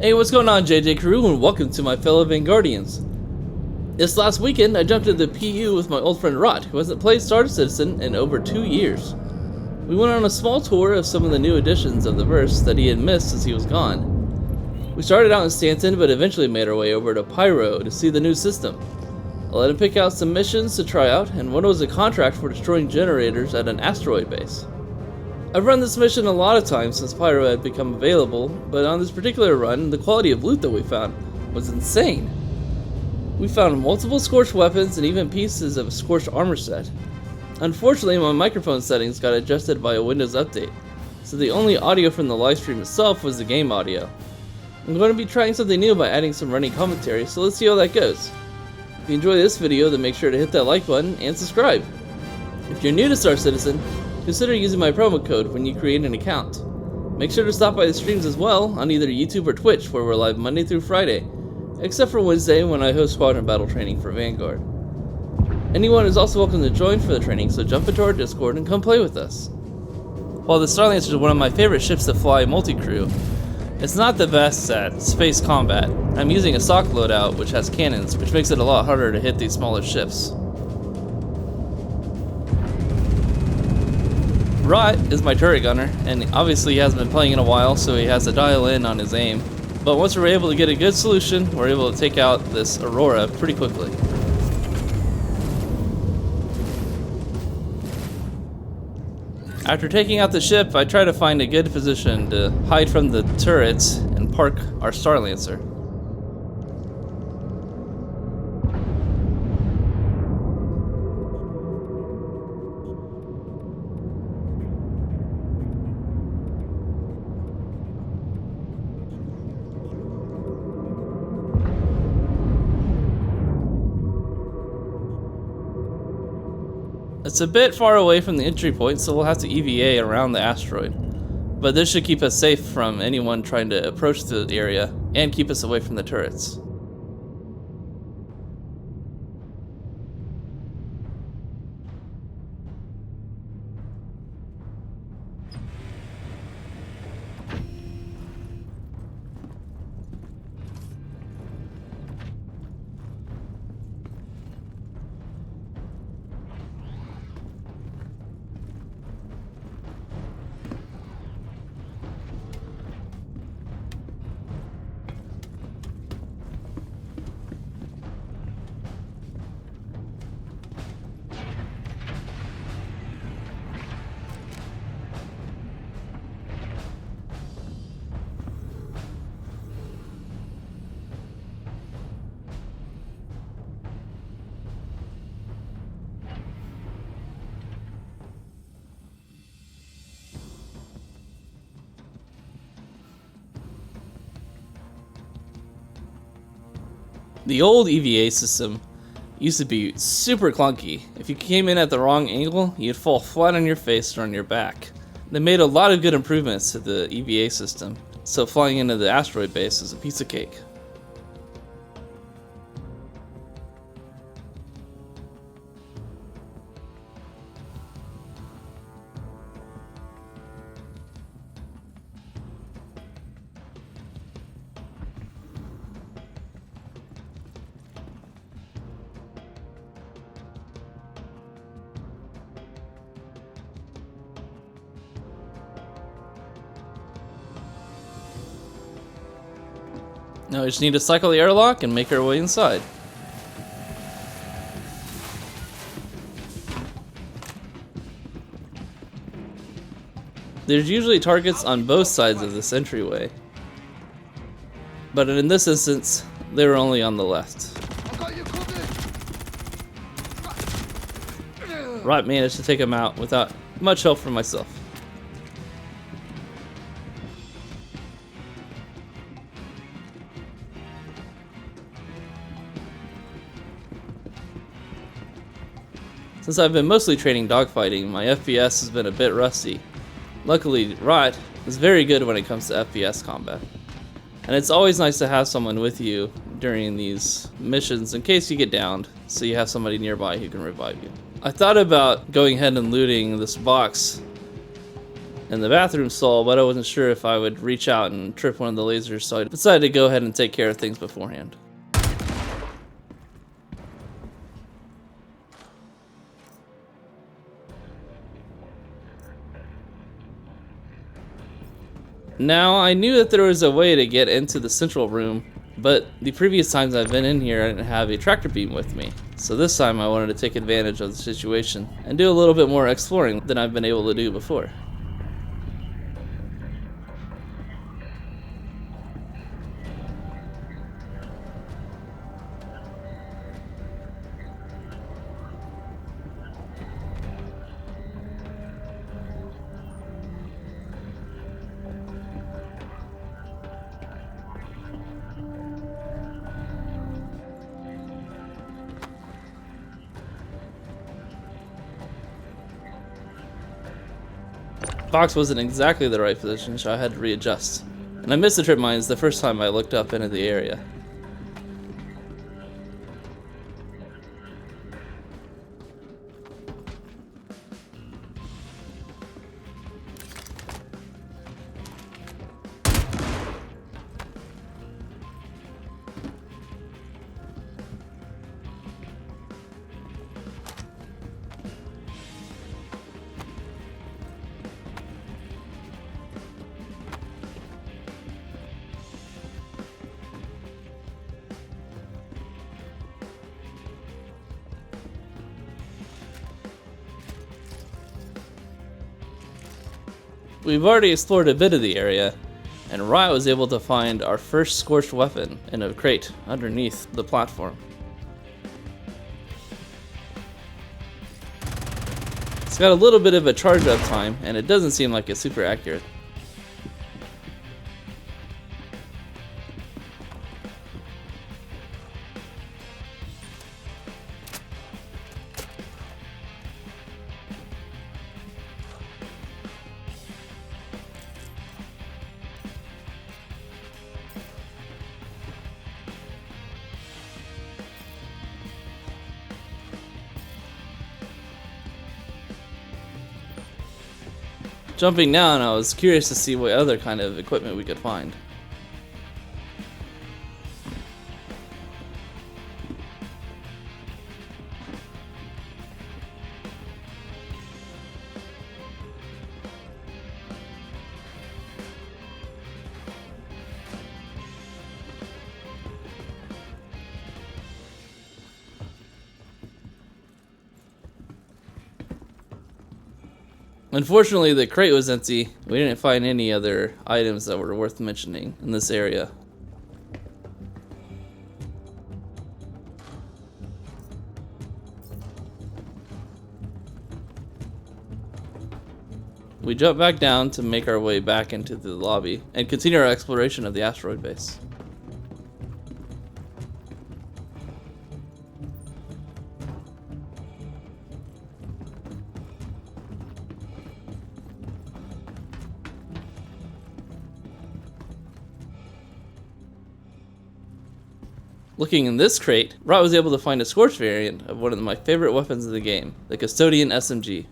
Hey, what's going on, JJ Crew, and welcome to my fellow Vanguardians. This last weekend, I jumped into the PU with my old friend Rot, who hasn't played Star Citizen in over 2 years. We went on a small tour of some of the new editions of the verse that he had missed as he was gone. We started out in Stanton, but eventually made our way over to Pyro to see the new system. I let him pick out some missions to try out, and one was a contract for destroying generators at an asteroid base. I've run this mission a lot of times since Pyro had become available, but on this particular run, the quality of loot that we found was insane. We found multiple Scorched Weapons and even pieces of a Scorched Armor set. Unfortunately, my microphone settings got adjusted by a Windows update, so the only audio from the livestream itself was the game audio. I'm going to be trying something new by adding some running commentary, so let's see how that goes. If you enjoy this video, then make sure to hit that like button and subscribe. If you're new to Star Citizen, consider using my promo code when you create an account. Make sure to stop by the streams as well on either YouTube or Twitch, where we're live Monday through Friday, except for Wednesday when I host squadron battle training for Vanguard. Anyone is also welcome to join for the training, so jump into our Discord and come play with us. While the Starlancer is one of my favorite ships to fly multi-crew, it's not the best at space combat. I'm using a SOC loadout which has cannons, which makes it a lot harder to hit these smaller ships. Rot is my turret gunner, and obviously he hasn't been playing in a while, so he has to dial in on his aim. But once we're able to get a good solution, we're able to take out this Aurora pretty quickly. After taking out the ship, I try to find a good position to hide from the turrets and park our Starlancer. It's a bit far away from the entry point, so we'll have to EVA around the asteroid. But this should keep us safe from anyone trying to approach the area and keep us away from the turrets. The old EVA system used to be super clunky. If you came in at the wrong angle, you'd fall flat on your face or on your back. They made a lot of good improvements to the EVA system, so flying into the asteroid base is a piece of cake. Now we just need to cycle the airlock and make our way inside. There's usually targets on both sides of this entryway, but in this instance, they were only on the left. Rot managed to take him out without much help from myself. Since I've been mostly training dogfighting, my FPS has been a bit rusty. Luckily, Rot is very good when it comes to FPS combat. And it's always nice to have someone with you during these missions in case you get downed, so you have somebody nearby who can revive you. I thought about going ahead and looting this box in the bathroom stall, but I wasn't sure if I would reach out and trip one of the lasers, so I decided to go ahead and take care of things beforehand. Now, I knew that there was a way to get into the central room, but the previous times I've been in here, I didn't have a tractor beam with me. So this time I wanted to take advantage of the situation and do a little bit more exploring than I've been able to do before. Box wasn't exactly the right position, so I had to readjust. And I missed the trip mines the first time I looked up into the area. We've already explored a bit of the area, and Riot was able to find our first Scorched Weapon in a crate underneath the platform. It's got a little bit of a charge up time, and it doesn't seem like it's super accurate. Jumping down, I was curious to see what other kind of equipment we could find. Unfortunately, the crate was empty. We didn't find any other items that were worth mentioning in this area. We jumped back down to make our way back into the lobby and continue our exploration of the asteroid base. Looking in this crate, Rot was able to find a Scorched variant of one of my favorite weapons of the game, the Custodian SMG.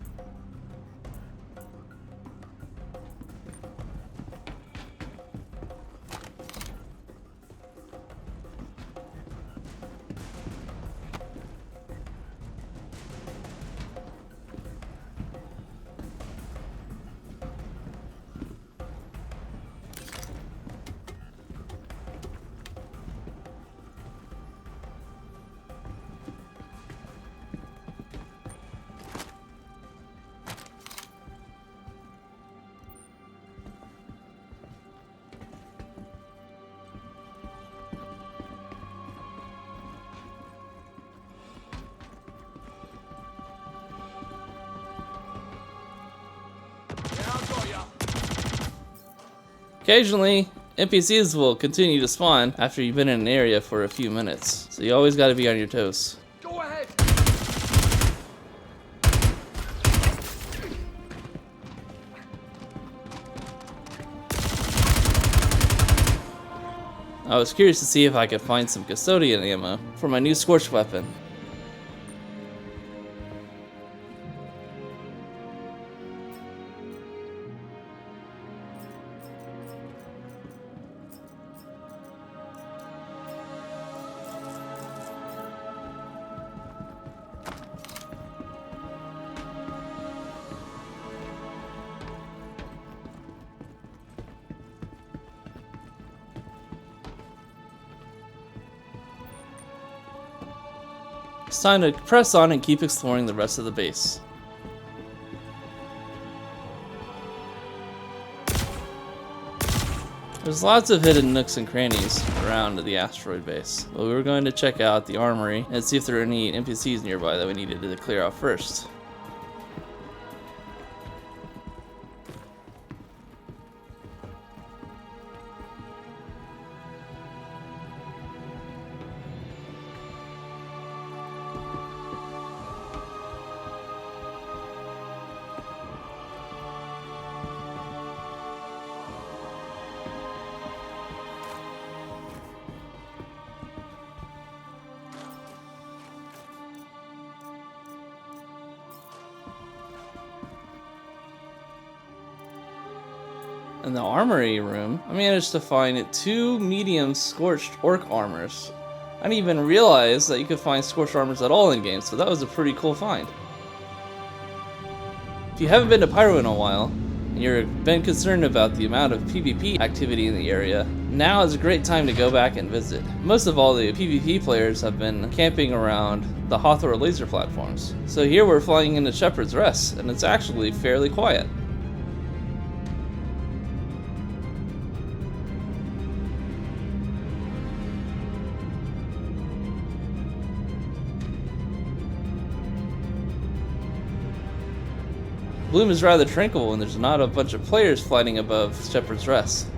Occasionally, NPCs will continue to spawn after you've been in an area for a few minutes, so you always gotta be on your toes. Go ahead. I was curious to see if I could find some Custodian ammo for my new Scorched weapon. It's time to press on and keep exploring the rest of the base. There's lots of hidden nooks and crannies around the asteroid base, but we were going to check out the armory and see if there are any NPCs nearby that we needed to clear out first. In the armory room, I managed to find 2 medium scorched orc armors. I didn't even realize that you could find scorched armors at all in game, so that was a pretty cool find. If you haven't been to Pyro in a while, and you've been concerned about the amount of PvP activity in the area, now is a great time to go back and visit. Most of all, the PvP players have been camping around the Hathor laser platforms. So here we're flying into Shepherd's Rest, and it's actually fairly quiet. Bloom is rather tranquil when there's not a bunch of players flying above Shepherd's Rest.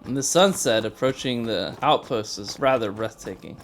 And the sunset approaching the outpost is rather breathtaking.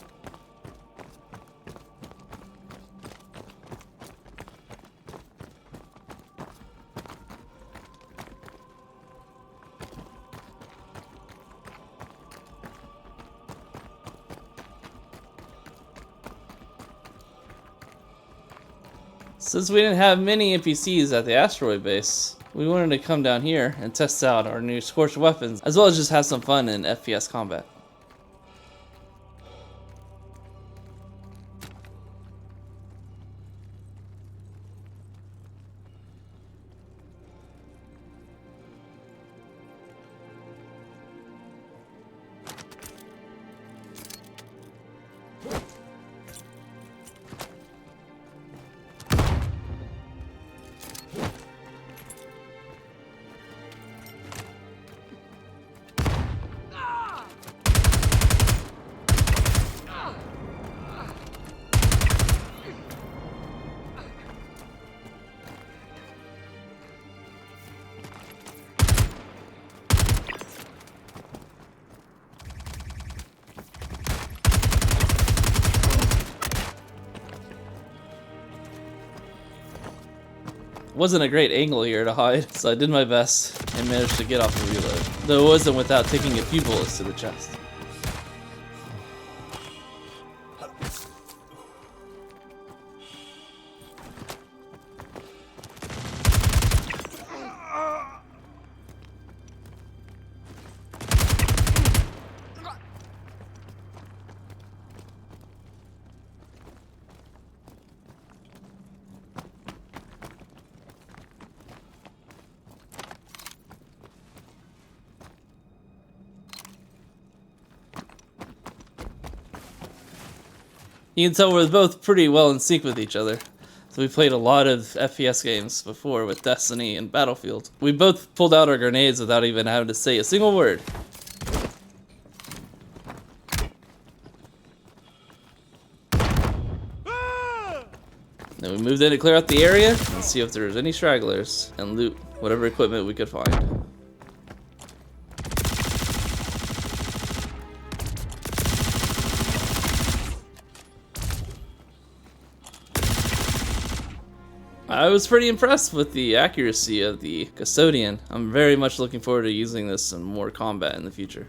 Since we didn't have many NPCs at the asteroid base, we wanted to come down here and test out our new Scorched Weapons, as well as just have some fun in FPS combat. Wasn't a great angle here to hide, so I did my best and managed to get off the reload, though it wasn't without taking a few bullets to the chest. You can tell we're both pretty well in sync with each other. So we played a lot of FPS games before with Destiny and Battlefield. We both pulled out our grenades without even having to say a single word. Then we moved in to clear out the area and see if there was any stragglers and loot whatever equipment we could find. I was pretty impressed with the accuracy of the Custodian. I'm very much looking forward to using this in more combat in the future.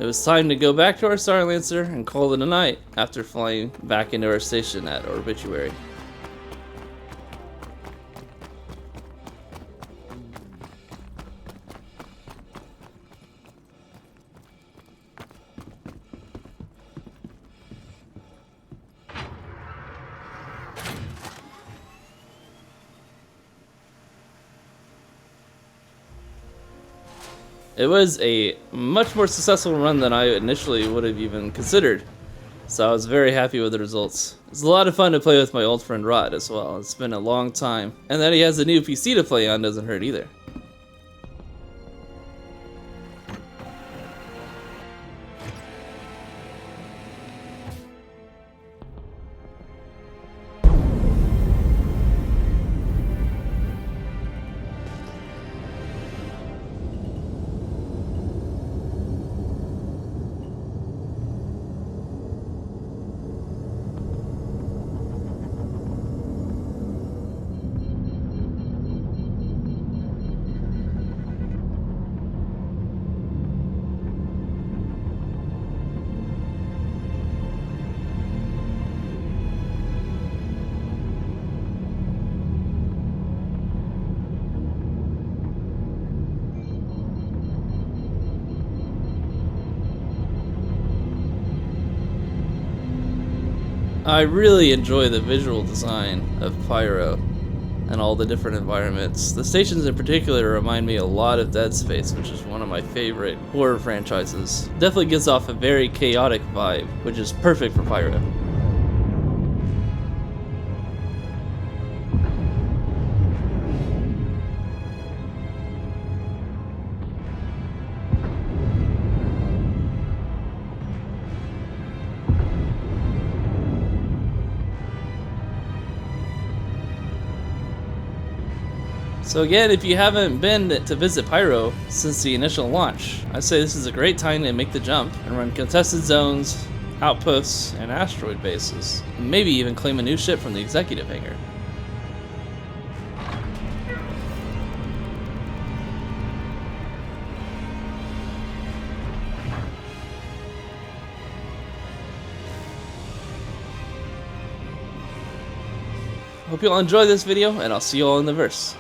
It was time to go back to our Starlancer and call it a night after flying back into our station at Obituary. It was a much more successful run than I initially would have even considered, so I was very happy with the results. It's a lot of fun to play with my old friend Rod as well. It's been a long time, and that he has a new PC to play on doesn't hurt either. I really enjoy the visual design of Pyro and all the different environments. The stations in particular remind me a lot of Dead Space, which is one of my favorite horror franchises. Definitely gives off a very chaotic vibe, which is perfect for Pyro. So again, if you haven't been to visit Pyro since the initial launch, I'd say this is a great time to make the jump and run contested zones, outposts, and asteroid bases. And maybe even claim a new ship from the executive hangar. Hope you all enjoy this video, and I'll see you all in the verse.